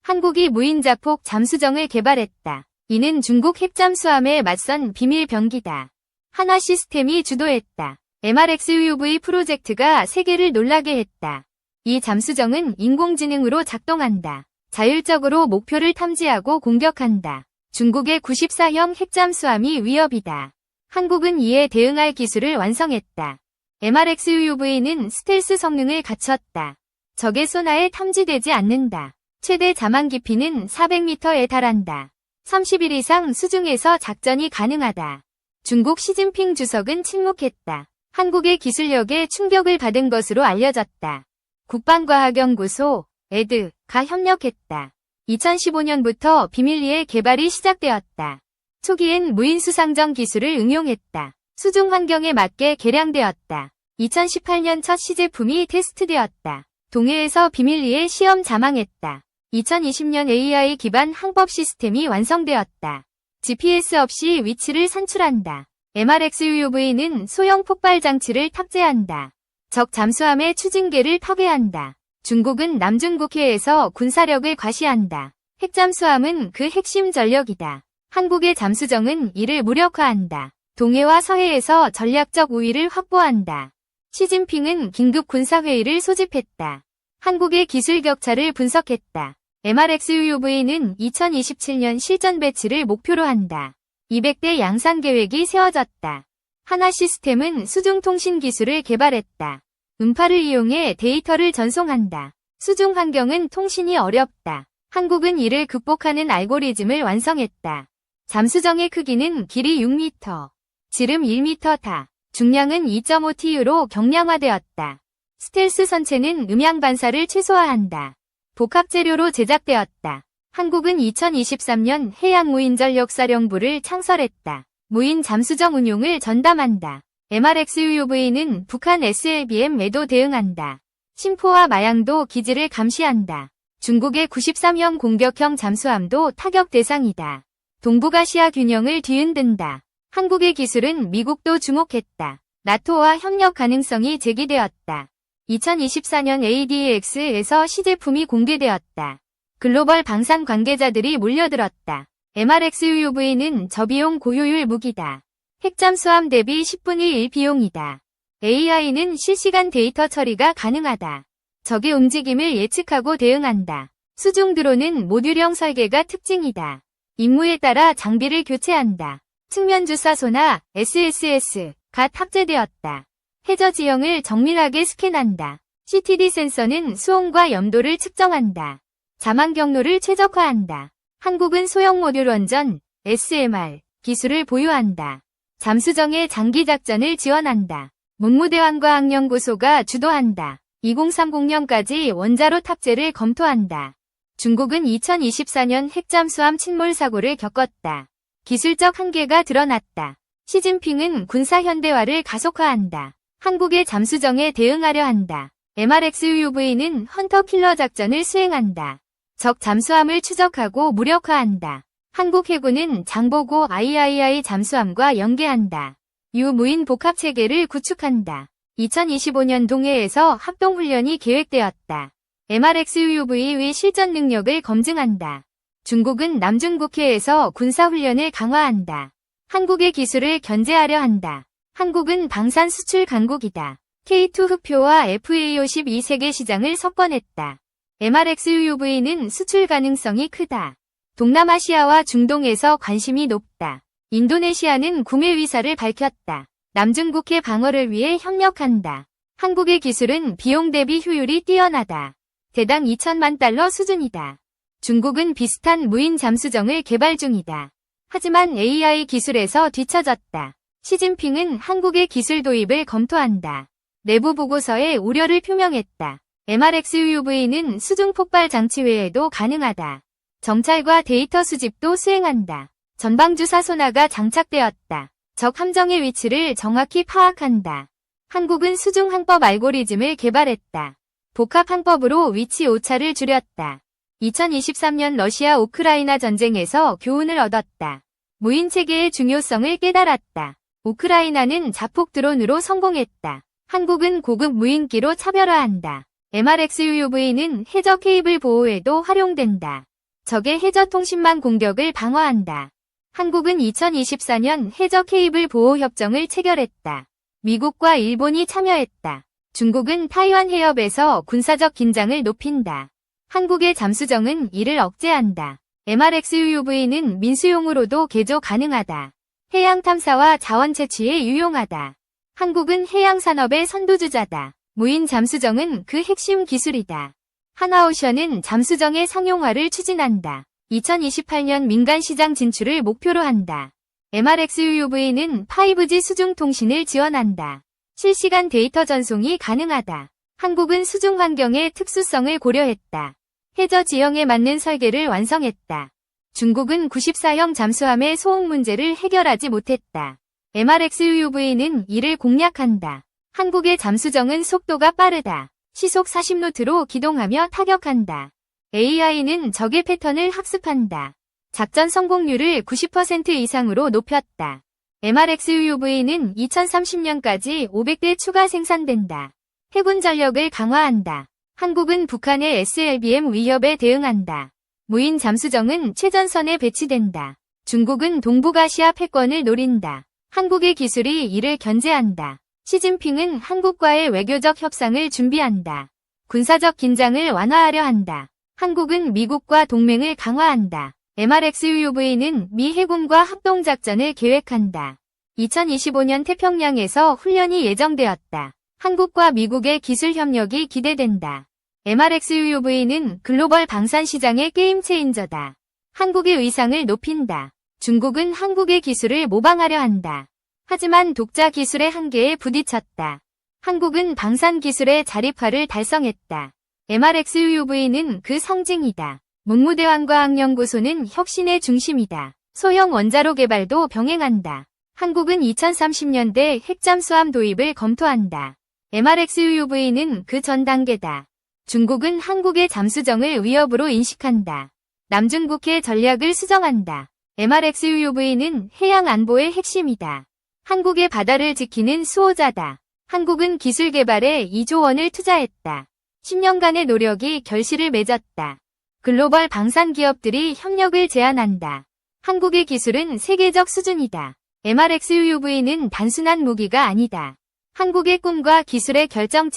한국이 무인자폭 잠수정을 개발했다. 이는 중국 핵잠수함에 맞선 비밀 병기다. 한화 시스템이 주도했다. MRXUV 프로젝트가 세계를 놀라게 했다. 이 잠수정은 인공지능으로 작동한다. 자율적으로 목표를 탐지하고 공격한다. 중국의 94형 핵잠수함이 위협이다. 한국은 이에 대응할 기술을 완성했다. MRXUV는 스텔스 성능을 갖췄다. 적의 소나에 탐지되지 않는다. 최대 자망 깊이는 400m에 달한다. 30일 이상 수중에서 작전이 가능하다. 중국 시진핑 주석은 침묵했다. 한국의 기술력에 충격을 받은 것으로 알려졌다. 국방과학연구소, 에드가 협력했다. 2015년부터 비밀리에 개발이 시작되었다. 초기엔 무인수상정 기술을 응용했다. 수중 환경에 맞게 개량되었다. 2018년 첫 시제품이 테스트되었다. 동해에서 비밀리에 시험 자망했다. 2020년 AI 기반 항법 시스템이 완성되었다. GPS 없이 위치를 산출한다. MRXUV는 소형 폭발 장치를 탑재한다. 적 잠수함의 추진계를 파괴한다. 중국은 남중국해에서 군사력을 과시한다. 핵잠수함은 그 핵심 전력이다. 한국의 잠수정은 이를 무력화한다. 동해와 서해에서 전략적 우위를 확보한다. 시진핑은 긴급 군사회의를 소집했다. 한국의 기술 격차를 분석했다. MRXUV는 2027년 실전 배치를 목표로 한다. 200대 양산 계획이 세워졌다. 한화 시스템은 수중 통신 기술을 개발했다. 음파를 이용해 데이터를 전송한다. 수중 환경은 통신이 어렵다. 한국은 이를 극복하는 알고리즘을 완성했다. 잠수정의 크기는 길이 6m, 지름 1m다. 중량은 2.5TU로 경량화되었다. 스텔스 선체는 음향 반사를 최소화한다. 복합 재료로 제작되었다. 한국은 2023년 해양무인전력사령부를 창설했다. 무인 잠수정 운용을 전담한다. MRXUV는 북한 SLBM에도 대응한다. 심포와 마양도 기지를 감시한다. 중국의 93형 공격형 잠수함도 타격 대상이다. 동북아시아 균형을 뒤흔든다. 한국의 기술은 미국도 주목했다. 나토와 협력 가능성이 제기되었다. 2024년 ADX에서 시제품이 공개되었다. 글로벌 방산 관계자들이 몰려들었다. MRXUV는 저비용 고효율 무기다. 핵잠수함 대비 10분의 1 비용이다. AI는 실시간 데이터 처리가 가능하다. 적의 움직임을 예측하고 대응한다. 수중 드론은 모듈형 설계가 특징이다. 임무에 따라 장비를 교체한다. 측면 주사소나 SSS가 탑재되었다. 해저 지형을 정밀하게 스캔한다. CTD 센서는 수온과 염도를 측정한다. 자망 경로를 최적화한다. 한국은 소형 모듈 원전 SMR 기술을 보유한다. 잠수정의 장기 작전을 지원한다. 문무대왕과학연구소가 주도한다. 2030년까지 원자로 탑재를 검토한다. 중국은 2024년 핵잠수함 침몰 사고를 겪었다. 기술적 한계가 드러났다. 시진핑은 군사 현대화를 가속화한다. 한국의 잠수정에 대응하려 한다. MRXUV는 헌터 킬러 작전을 수행한다. 적 잠수함을 추적하고 무력화한다. 한국 해군은 장보고 III 잠수함과 연계한다. 유무인 복합 체계를 구축한다. 2025년 동해에서 합동훈련이 계획되었다. MRXUV의 실전 능력을 검증한다. 중국은 남중국해에서 군사훈련을 강화한다. 한국의 기술을 견제하려 한다. 한국은 방산 수출 강국이다. K2 흑표와 FA52 세계 시장을 석권했다. MRXUV는 수출 가능성이 크다. 동남아시아와 중동에서 관심이 높다. 인도네시아는 구매 의사를 밝혔다. 남중국해 방어를 위해 협력한다. 한국의 기술은 비용 대비 효율이 뛰어나다. 대당 2천만 달러 수준이다. 중국은 비슷한 무인 잠수정을 개발 중이다. 하지만 AI 기술에서 뒤처졌다. 시진핑은 한국의 기술 도입을 검토한다. 내부 보고서에 우려를 표명했다. MRXUV는 수중 폭발 장치 외에도 가능하다. 정찰과 데이터 수집도 수행한다. 전방주사 소나가 장착되었다. 적 함정의 위치를 정확히 파악한다. 한국은 수중 항법 알고리즘을 개발했다. 복합 항법으로 위치 오차를 줄였다. 2023년 러시아 우크라이나 전쟁에서 교훈을 얻었다. 무인 체계의 중요성을 깨달았다. 우크라이나는 자폭 드론으로 성공했다. 한국은 고급 무인기로 차별화한다. MRXUV는 해저 케이블 보호에도 활용된다. 적의 해저 통신망 공격을 방어한다. 한국은 2024년 해저 케이블 보호 협정을 체결했다. 미국과 일본이 참여했다. 중국은 타이완 해협에서 군사적 긴장을 높인다. 한국의 잠수정은 이를 억제한다. MRXUUV는 민수용으로도 개조 가능하다. 해양 탐사와 자원 채취에 유용하다. 한국은 해양 산업의 선두주자다. 무인 잠수정은 그 핵심 기술이다. 한화오션은 잠수정의 상용화를 추진한다. 2028년 민간 시장 진출을 목표로 한다. MRXUUV는 5G 수중 통신을 지원한다. 실시간 데이터 전송이 가능하다. 한국은 수중 환경의 특수성을 고려했다. 해저 지형에 맞는 설계를 완성했다. 중국은 94형 잠수함의 소음 문제를 해결하지 못했다. MRXUUV는 이를 공략한다. 한국의 잠수정은 속도가 빠르다. 시속 40노트로 기동하며 타격한다. AI는 적의 패턴을 학습한다. 작전 성공률을 90% 이상으로 높였다. MRXUUV는 2030년까지 500대 추가 생산된다. 해군 전력을 강화한다. 한국은 북한의 SLBM 위협에 대응한다. 무인 잠수정은 최전선에 배치된다. 중국은 동북아시아 패권을 노린다. 한국의 기술이 이를 견제한다. 시진핑은 한국과의 외교적 협상을 준비한다. 군사적 긴장을 완화하려 한다. 한국은 미국과 동맹을 강화한다. MRXUUV는 미 해군과 합동작전을 계획한다. 2025년 태평양에서 훈련이 예정되었다. 한국과 미국의 기술 협력이 기대된다. MRXUUV는 글로벌 방산 시장의 게임 체인저다. 한국의 위상을 높인다. 중국은 한국의 기술을 모방하려 한다. 하지만 독자 기술의 한계에 부딪혔다. 한국은 방산 기술의 자립화를 달성했다. MRXUUV는 그 상징이다. 문무대왕과학연구소는 혁신의 중심이다. 소형 원자로 개발도 병행한다. 한국은 2030년대 핵잠수함 도입을 검토한다. MRXUUV는 그 전 단계다. 중국은 한국의 잠수정을 위협으로 인식한다. 남중국해 전략을 수정한다. MRXUUV는 해양 안보의 핵심이다. 한국의 바다를 지키는 수호자다. 한국은 기술 개발에 2조 원을 투자했다. 10년간의 노력이 결실을 맺었다. 글로벌 방산 기업들이 협력을 제안한다. 한국의 기술은 세계적 수준이다. MRXUUV는 단순한 무기가 아니다. 한국의 꿈과 기술의 결정체